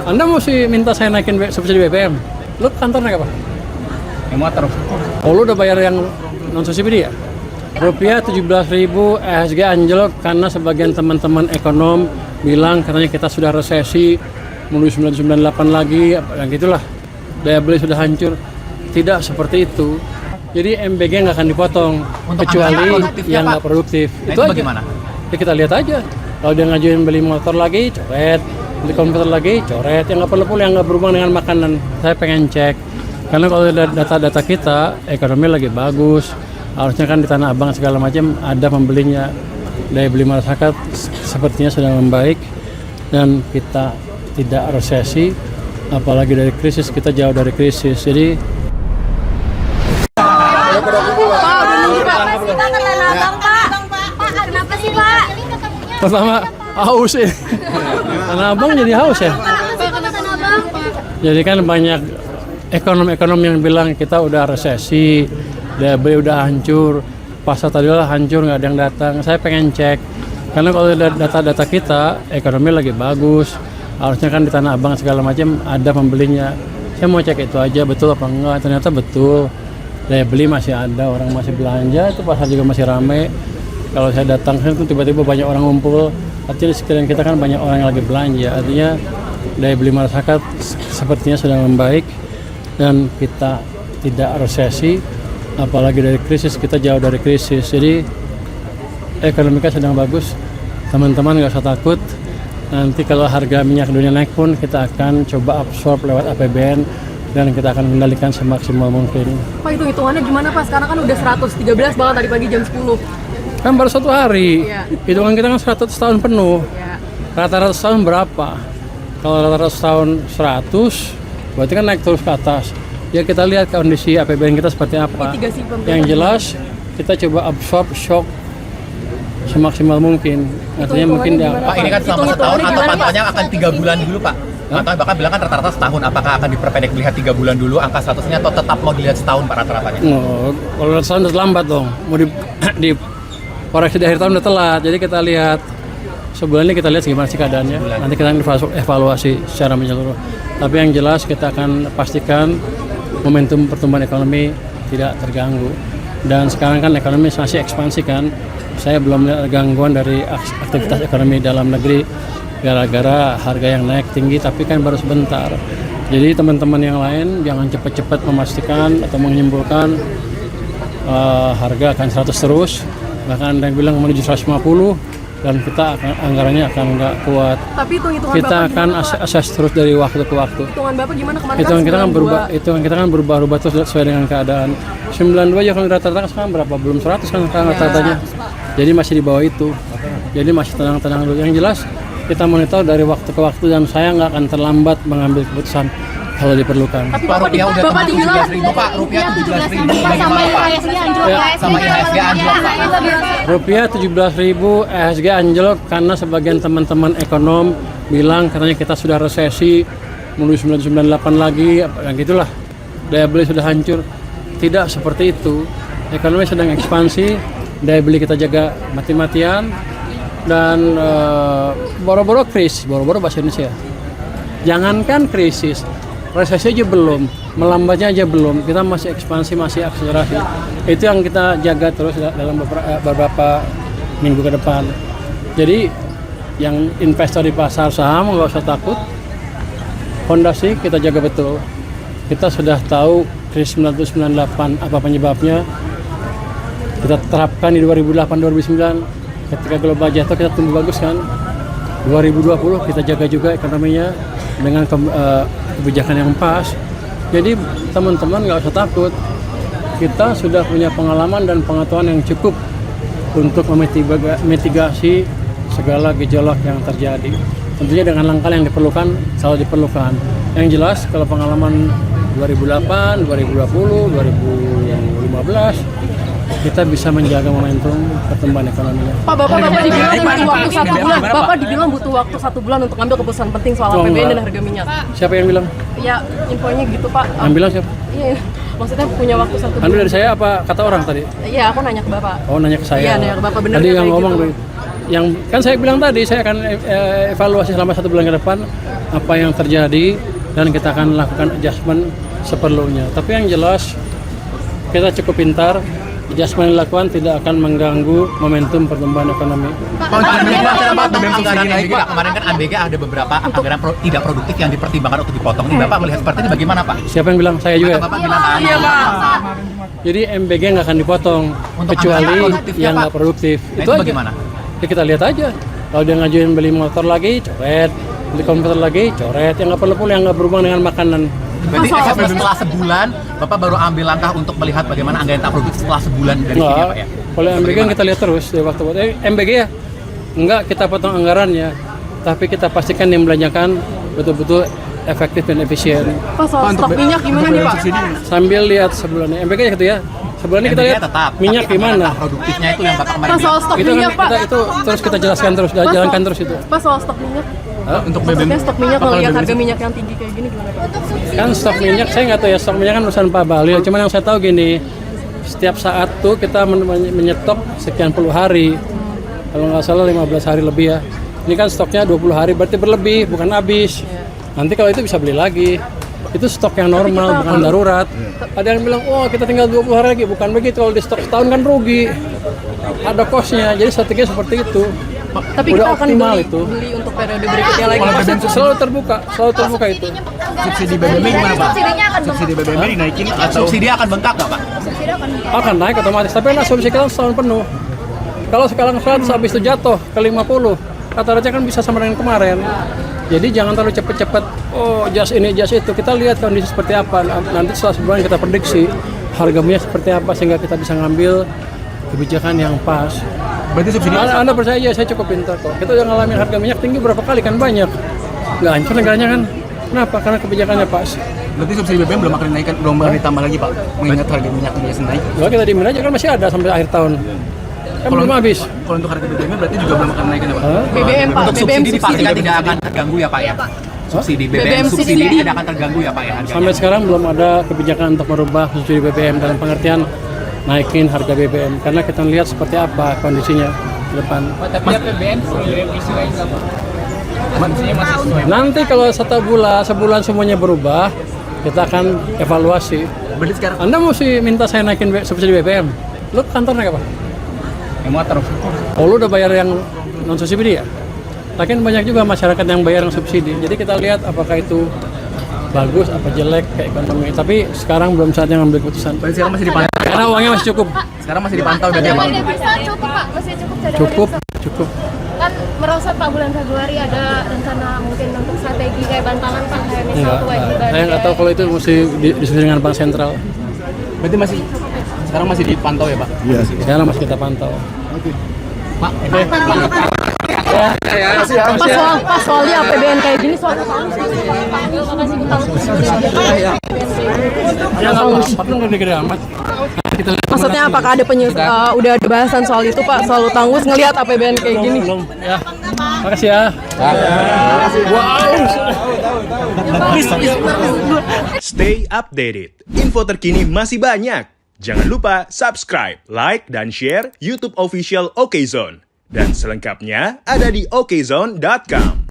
Anda mesti minta saya naikin subsidi BBM. Lu kantor naik apa? Yang motor. Oh, lu udah bayar yang non subsidi ya? Rupiah 17.000, EHSG anjlok karena sebagian teman-teman ekonom bilang katanya kita sudah resesi, menuju 998 lagi, yang gitulah. Daya beli sudah hancur. Tidak seperti itu. Jadi MBG nggak akan dipotong kecuali yang nggak produktif. Nah, itu aja. Bagaimana? Ya kita lihat aja. Kalau dia ngajuin beli motor lagi, coret. Beli komputer lagi, coret. Yang nggak perlu yang nggak berhubungan dengan makanan. Saya pengen cek. Karena kalau data-data kita, ekonomi lagi bagus. Harusnya kan di Tanah Abang segala macam ada pembelinya. Daya beli masyarakat sepertinya sedang membaik. Dan kita tidak resesi. Apalagi dari krisis, kita jauh dari krisis. Jadi Kenapa sih Pak? pertama haus ya. Tanah Abang jadi haus ya. Jadi kan banyak ekonom-ekonom yang bilang kita udah resesi, daya beli udah hancur, pasar tadi lah hancur, nggak ada yang datang. Saya pengen cek, karena kalau data-data kita ekonomi lagi bagus, harusnya kan di Tanah Abang segala macam ada pembelinya. Saya mau cek itu aja betul apa enggak. Ternyata betul, daya beli masih ada, orang masih belanja, itu pasar juga masih ramai. Kalau saya datang itu tiba-tiba banyak orang ngumpul, artinya di sekeliling kita kan banyak orang yang lagi belanja, artinya daya beli masyarakat sepertinya sedang membaik dan kita tidak resesi, apalagi dari krisis, kita jauh dari krisis. Jadi ekonomi kita sedang bagus, teman-teman nggak usah takut. Nanti kalau harga minyak dunia naik pun kita akan coba absorb lewat APBN dan kita akan kendalikan semaksimal mungkin. Pak, itu hitungannya gimana Pak? Sekarang kan udah 113 banget tadi pagi jam 10. Kan baru 1 hari, Iya. hitungan kita kan 100 tahun penuh. Ya. Rata-rata tahun berapa? Kalau rata-rata tahun 100, berarti kan naik terus ke atas. Ya kita lihat kondisi APBN kita seperti apa. Mitigasi pemerintah. Yang jelas kita coba absorb shock semaksimal mungkin. Artinya mungkin gimana, Pak, ini kan selama Hitung-hitungannya setahun atau gimana, pantauannya Pak? akan 3 bulan dulu Pak? Atau bahkan bilang kan rata-rata setahun, apakah akan diperpendek melihat 3 bulan dulu angka 100-nya atau tetap mau dilihat setahun Pak rata-ratanya? Oh, kalau tahun udah terlambat dong. Mau di koreksi di akhir tahun udah telat. Jadi kita lihat sebulan ini kita lihat gimana sih keadaannya. Nanti kita akan evaluasi secara menyeluruh. Tapi yang jelas kita akan pastikan momentum pertumbuhan ekonomi tidak terganggu. Dan sekarang kan ekonomi masih ekspansi kan. Saya belum melihat gangguan dari aktivitas ekonomi dalam negeri gara-gara harga yang naik tinggi, tapi kan baru sebentar. Jadi teman-teman yang lain jangan cepat-cepat memastikan atau menyimpulkan harga akan 100 terus. Bahkan ada yang bilang menuju 150 dan kita akan anggarannya akan nggak kuat. Tapi hitung-hitungan Kita Bapak akan gimana, Pak? assess terus dari waktu ke waktu. Hitungan Bapak gimana kemarin? Hitungan kita kan 92. berubah, hitungan kita kan berubah-ubah terus sesuai dengan keadaan. 92 ya kalau rata-rata sekarang berapa? Belum 100 kan sekarang rata-ratanya. Jadi masih di bawah itu. Jadi masih tenang-tenang dulu. Yang jelas kita monitor dari waktu ke waktu dan saya nggak akan terlambat mengambil keputusan kalau diperlukan. Tapi Pak, rupiah udah Bapak dibilang 17.000 Pak, rupiah 17.000 Sama bagaimana Pak? IHSG anjlok. Ya. Sama IHSG anjlok Pak. Rupiah 17.000, EHSG anjlok karena sebagian teman-teman ekonom bilang katanya kita sudah resesi, menuju 998 lagi, yang gitulah. Daya beli sudah hancur. Tidak seperti itu. Ekonomi sedang ekspansi, daya beli kita jaga mati-matian, dan boro-boro krisis, boro-boro bahasa Indonesia. Jangankan krisis, resesi aja belum, melambatnya aja belum, kita masih ekspansi, masih akselerasi. Itu yang kita jaga terus dalam beberapa minggu ke depan. Jadi yang investor di pasar saham nggak usah takut, fondasi kita jaga betul. Kita sudah tahu krisis 1998 apa penyebabnya, kita terapkan di 2008-2009. Ketika global jatuh kita tumbuh bagus kan. 2020 kita jaga juga ekonominya dengan kebijakan yang pas. Jadi teman-teman nggak usah takut. Kita sudah punya pengalaman dan pengetahuan yang cukup untuk memitigasi segala gejolak yang terjadi. Tentunya dengan langkah yang diperlukan kalau diperlukan. Yang jelas kalau pengalaman 2008, 2020, 2015 kita bisa menjaga momentum pertumbuhan ekonominya. Pak, Bapak dibilang butuh waktu 1 bulan. Bapak dibilang butuh waktu 1 bulan untuk ambil keputusan penting soal Oh, APBN enggak. dan harga minyak. Siapa yang bilang? Ya, infonya gitu Pak. Yang bilang siapa? Iya, maksudnya punya waktu 1 Anda bulan. dari saya apa kata orang tadi? Iya, aku nanya ke Bapak. Oh, nanya ke saya. Iya, nanya ke Bapak, bener Tadi nggak yang kayak ngomong gitu? tuh. yang kan saya bilang tadi, saya akan evaluasi selama 1 bulan ke depan apa yang terjadi dan kita akan lakukan adjustment seperlunya. Tapi yang jelas kita cukup pintar, adjustment yang dilakukan tidak akan mengganggu momentum pertumbuhan ekonomi. Pak, anggaran MBG, kemarin kan MBG ada beberapa anggaran tidak produktif yang dipertimbangkan untuk dipotong. Ini Bapak melihat seperti ini bagaimana Pak? Siapa yang bilang? Saya juga. Bapak bilang Iya, Pak. Jadi MBG nggak akan dipotong Untuk kecuali anggaran produktifnya, yang Pak. nggak produktif. Nah, itu itu aja. bagaimana? Ya kita lihat aja. Kalau dia ngajuin beli motor lagi, coret. Beli komputer lagi, coret. Yang nggak perlu yang nggak berhubungan dengan makanan. Berarti setelah sebulan Bapak baru ambil langkah untuk melihat bagaimana anggaran tak produktif setelah sebulan dari sini ya Pak ya? Kalau MBG kan kita lihat terus dari waktu MBG ya. Enggak kita potong anggarannya, tapi kita pastikan yang belanjakan betul-betul efektif dan efisien. Pak, soal stok minyak gimana nih Pak? Sambil lihat sebulannya. MBG gitu ya. Sebulan ini kita lihat tetap, minyak tapi gimana. anggaran tak produktifnya itu yang Bapak kemarin Pak, soal bilang. stok Itu minyak Pak. itu terus kita jelaskan terus, jalankan terus itu. Pak, soal stok minyak. Untuk Maksudnya stok minyak ngelihat harga minyak yang tinggi kayak gini gimana Pak? Kan stok minyak saya nggak tahu ya, stok minyak kan urusan Pak Bahlil. Cuman yang saya tahu gini, setiap saat tuh kita menyetop sekian puluh hari. Kalau nggak salah 15 hari lebih ya. Ini kan stoknya 20 hari, berarti berlebih, bukan habis. Nanti kalau itu bisa beli lagi. Itu stok yang normal, bukan darurat. Ada yang bilang, oh kita tinggal 20 hari lagi. Bukan begitu, kalau di stok setahun kan rugi. Ada kosnya, jadi strateginya seperti itu. Tapi Udah kita akan optimal beli, itu. beli untuk periode berikutnya lagi. Selalu terbuka itu. Subsidi BBM gimana Pak? Subsidi BBM dinaikin atau Subsidi akan bengkak nggak Pak? Akan naik otomatis, tapi kan asumsi kita setahun penuh. Kalau sekarang 100 habis itu jatuh ke 50, rata-rata kan bisa sama dengan kemarin. Jadi jangan terlalu cepet-cepet, oh jas ini, jas itu. Kita lihat kondisi seperti apa, nanti setelah sebulan kita prediksi harga minyak seperti apa sehingga kita bisa ngambil kebijakan yang pas. berarti subsidi Anda percaya aja, saya cukup pintar kok. Kita udah ngalamin harga minyak tinggi berapa kali kan banyak. Nggak hancur negaranya kan. Kenapa? Karena kebijakannya pas. berarti subsidi BBM belum akan dinaikkan, belum akan ditambah lagi Pak, mengingat harga minyak biasa naik. Kalau kita diemin aja kan masih ada sampai akhir tahun. Kan belum habis. Kalau untuk harga BBM berarti juga belum akan naikkan ya Pak? Hah? BBM Pak, Untuk BBM subsidi subsidi. pastinya tidak akan terganggu ya Pak ya? Subsidi BBM subsidi tidak akan terganggu ya Pak ya harganya? Sampai sekarang belum ada kebijakan untuk merubah subsidi BBM dalam pengertian naikin harga BBM karena kita lihat seperti apa kondisinya ke depan. Tapi APBN direvisi lagi nggak Pak? Kondisinya masih sesuai. Nanti kalau sebulan semuanya berubah, kita akan evaluasi. Berarti sekarang Anda mesti minta saya naikin subsidi BBM. Lu ke kantor naik apa? Yang motor. Oh, lu udah bayar yang non subsidi ya? Lakin banyak juga masyarakat yang bayar yang subsidi. Jadi kita lihat apakah itu bagus apa jelek ke ekonomi. Tapi sekarang belum saatnya ngambil keputusan. berarti sekarang masih dipantau. Karena uangnya masih cukup. Sekarang masih dipantau berarti ya Pak? Devisa cukup Pak, masih cukup cadangan Cukup, devisa. cukup. Kan merosot Pak bulan Februari ada rencana mungkin untuk strategi kayak bantalan Pak kayak misal Enggak. kewajiban. Saya nggak tahu kalau itu mesti didiskusi dengan Bank Sentral. Berarti masih sekarang masih dipantau ya Pak? Sekarang masih kita pantau. Pas soalnya APBN kayak gini soal Tapi nggak gede-gede amat. Kita lihat maksudnya apakah ada udah ada bahasan soal itu Pak, soal utang us ngelihat APBN kayak gini. belum. Ya. Makasih ya. Stay updated. Info terkini masih banyak. Jangan lupa subscribe, like, dan share YouTube official OKZone. Dan selengkapnya ada di okezone.com.